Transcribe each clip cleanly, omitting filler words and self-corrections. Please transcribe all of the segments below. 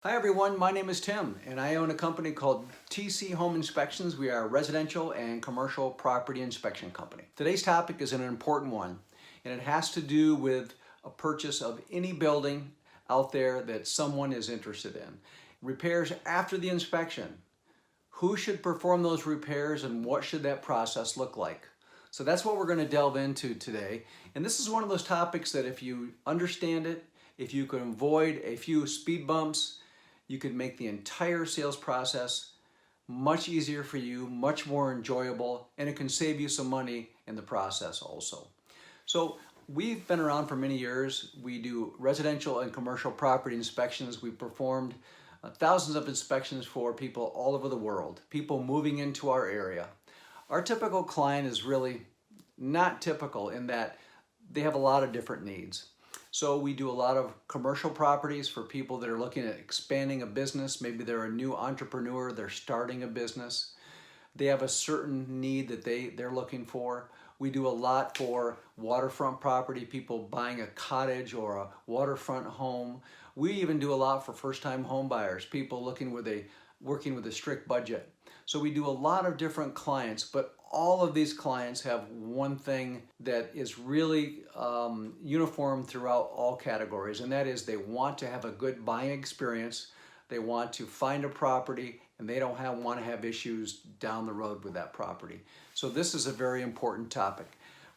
Hi everyone, my name is Tim and I own a company called TC Home Inspections. We are a residential and commercial property inspection company. Today's topic is an important one and it has to do with a purchase of any building out there that someone is interested in. Repairs after the inspection. Who should perform those repairs and what should that process look like? So that's what we're going to delve into today. And this is one of those topics that if you understand it, if you can avoid a few speed bumps, you could make the entire sales process much easier for you, much more enjoyable, and it can save you some money in the process also. So we've been around for many years. We do residential and commercial property inspections. We've performed thousands of inspections for people all over the world, people moving into our area. Our typical client is really not typical in that they have a lot of different needs. So we do a lot of commercial properties for people that are looking at expanding a business. Maybe they're a new entrepreneur, they're starting a business. They have a certain need that they're looking for. We do a lot for waterfront property, people buying a cottage or a waterfront home. We even do a lot for first-time home buyers, people working with a strict budget. So we do a lot of different clients, but all of these clients have one thing that is really uniform throughout all categories, and that is they want to have a good buying experience. They want to find a property and they don't want to have issues down the road with that property. So this is a very important topic.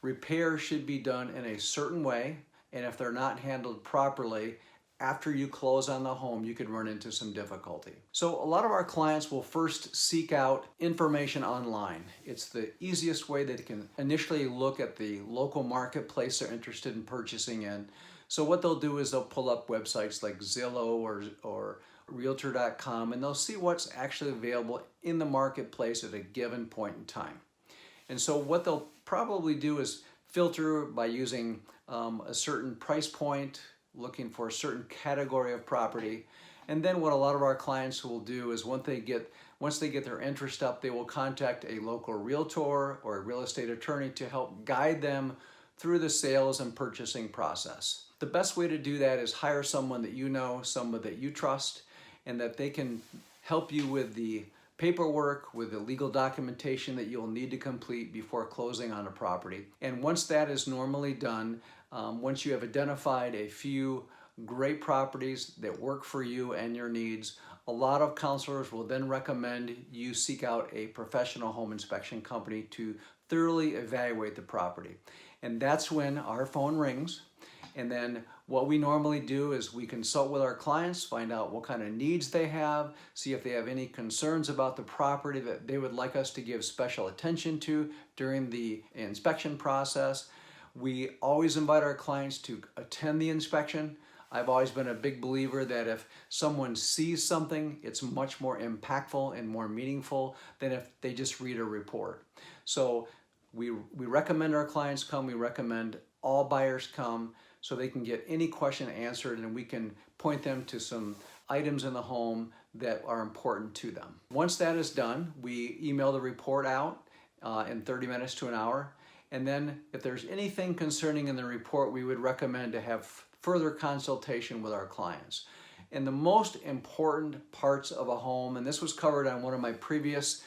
Repairs should be done in a certain way, and if they're not handled properly, after you close on the home, you could run into some difficulty. So a lot of our clients will first seek out information online. It's the easiest way that they can initially look at the local marketplace they're interested in purchasing in. So what they'll do is they'll pull up websites like Zillow or Realtor.com and they'll see what's actually available in the marketplace at a given point in time. And so what they'll probably do is filter by using a certain price point, looking for a certain category of property. And then what a lot of our clients will do is once they get their interest up, they will contact a local realtor or a real estate attorney to help guide them through the sales and purchasing process. The best way to do that is hire someone that you know, someone that you trust, and that they can help you with the paperwork, with the legal documentation that you'll need to complete before closing on a property. And once that is normally done, once you have identified a few great properties that work for you and your needs, a lot of counselors will then recommend you seek out a professional home inspection company to thoroughly evaluate the property. And that's when our phone rings. And then what we normally do is we consult with our clients, find out what kind of needs they have, see if they have any concerns about the property that they would like us to give special attention to during the inspection process. We always invite our clients to attend the inspection. I've always been a big believer that if someone sees something, it's much more impactful and more meaningful than if they just read a report. So we recommend our clients come, we recommend all buyers come so they can get any question answered and we can point them to some items in the home that are important to them. Once that is done, we email the report out in 30 minutes to an hour. And then if there's anything concerning in the report, we would recommend to have further consultation with our clients. And the most important parts of a home, and this was covered on one of my previous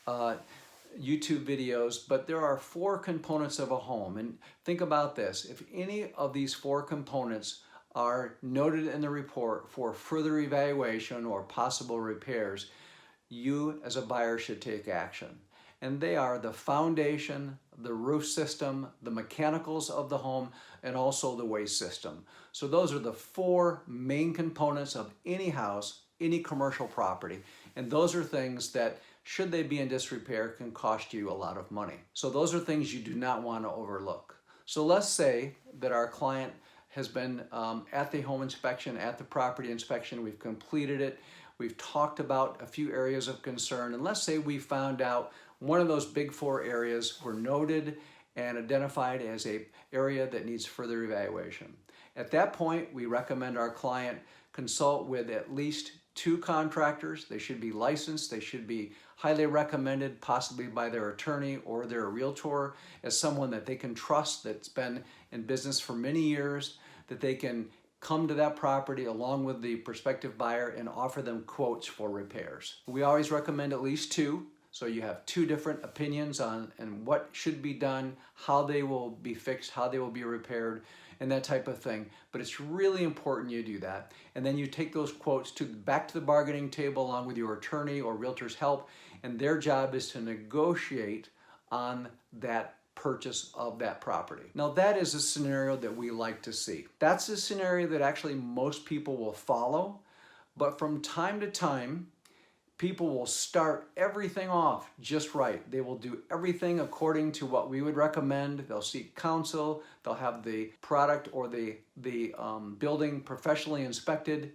YouTube videos, but there are 4 components of a home. And think about this, if any of these 4 components are noted in the report for further evaluation or possible repairs, you as a buyer should take action. And they are the foundation, the roof system, the mechanicals of the home, and also the waste system. So those are the 4 main components of any house, any commercial property. And those are things that, should they be in disrepair, can cost you a lot of money. So those are things you do not want to overlook. So let's say that our client has been at the home inspection, at the property inspection, we've completed it, we've talked about a few areas of concern, and let's say we found out one of those big 4 areas were noted and identified as an area that needs further evaluation. At that point, we recommend our client consult with at least 2 contractors. They should be licensed, they should be highly recommended, possibly by their attorney or their realtor, as someone that they can trust, that's been in business for many years, that they can come to that property along with the prospective buyer and offer them quotes for repairs. We always recommend at least two, so you have two different opinions on and what should be done, how they will be fixed, how they will be repaired, and that type of thing. But it's really important you do that. And then you take those quotes back to the bargaining table along with your attorney or realtor's help, and their job is to negotiate on that purchase of that property. Now that is a scenario that we like to see. That's a scenario that actually most people will follow, but from time to time, people will start everything off just right. They will do everything according to what we would recommend. They'll seek counsel. They'll have the product or the building professionally inspected,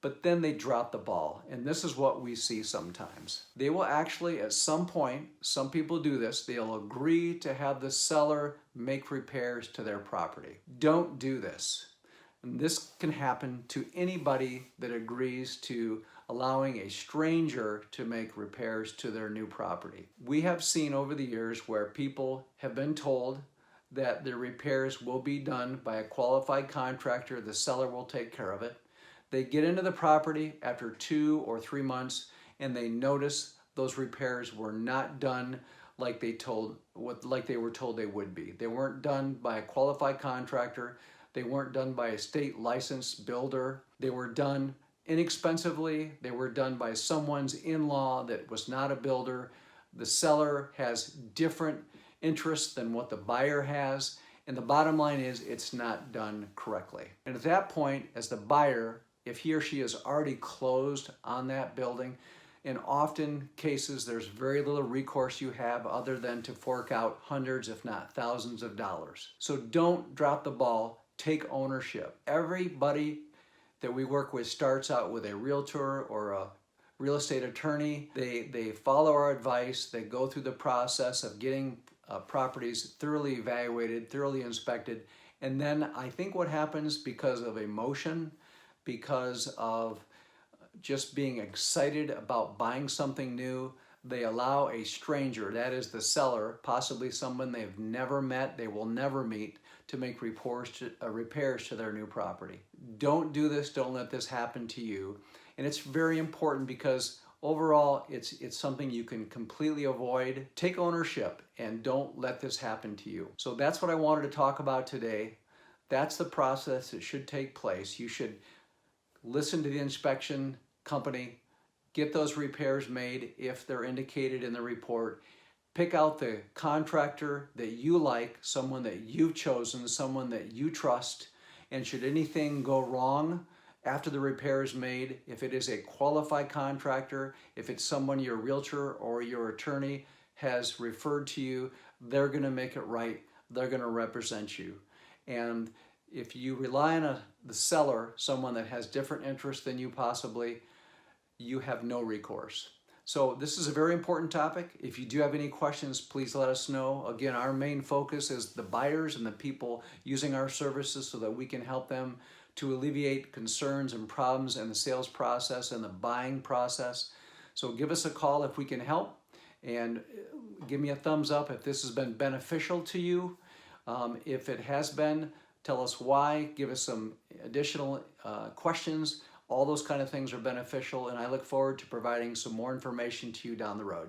but then they drop the ball. And this is what we see sometimes. They will actually, at some point, some people do this, they'll agree to have the seller make repairs to their property. Don't do this. And this can happen to anybody that agrees to allowing a stranger to make repairs to their new property. We have seen over the years where people have been told that their repairs will be done by a qualified contractor, the seller will take care of it. They get into the property after 2 or 3 months and they notice those repairs were not done like they were told they would be. They weren't done by a qualified contractor. They weren't done by a state licensed builder. They were done inexpensively. They were done by someone's in-law that was not a builder. The seller has different interests than what the buyer has. And the bottom line is it's not done correctly. And at that point, as the buyer, if he or she has already closed on that building, in often cases, there's very little recourse you have other than to fork out hundreds, if not thousands of dollars. So don't drop the ball, take ownership. Everybody that we work with starts out with a realtor or a real estate attorney. They follow our advice, they go through the process of getting properties thoroughly evaluated, thoroughly inspected, and then I think what happens because of emotion, because of just being excited about buying something new, they allow a stranger, that is the seller, possibly someone they've never met, they will never meet, to make repairs to their new property. Don't do this, don't let this happen to you. And it's very important because overall, it's something you can completely avoid. Take ownership and don't let this happen to you. So that's what I wanted to talk about today. That's the process that should take place. You should listen to the inspection company, get those repairs made if they're indicated in the report. Pick out the contractor that you like, someone that you've chosen, someone that you trust, and should anything go wrong after the repair is made, if it is a qualified contractor, if it's someone your realtor or your attorney has referred to you, they're going to make it right. They're going to represent you. And if you rely on the seller, someone that has different interests than you possibly, you have no recourse. So this is a very important topic. If you do have any questions, please let us know. Again, our main focus is the buyers and the people using our services so that we can help them to alleviate concerns and problems in the sales process and the buying process. So give us a call if we can help, and give me a thumbs up if this has been beneficial to you. If it has been, tell us why, give us some additional questions. All those kind of things are beneficial, and I look forward to providing some more information to you down the road.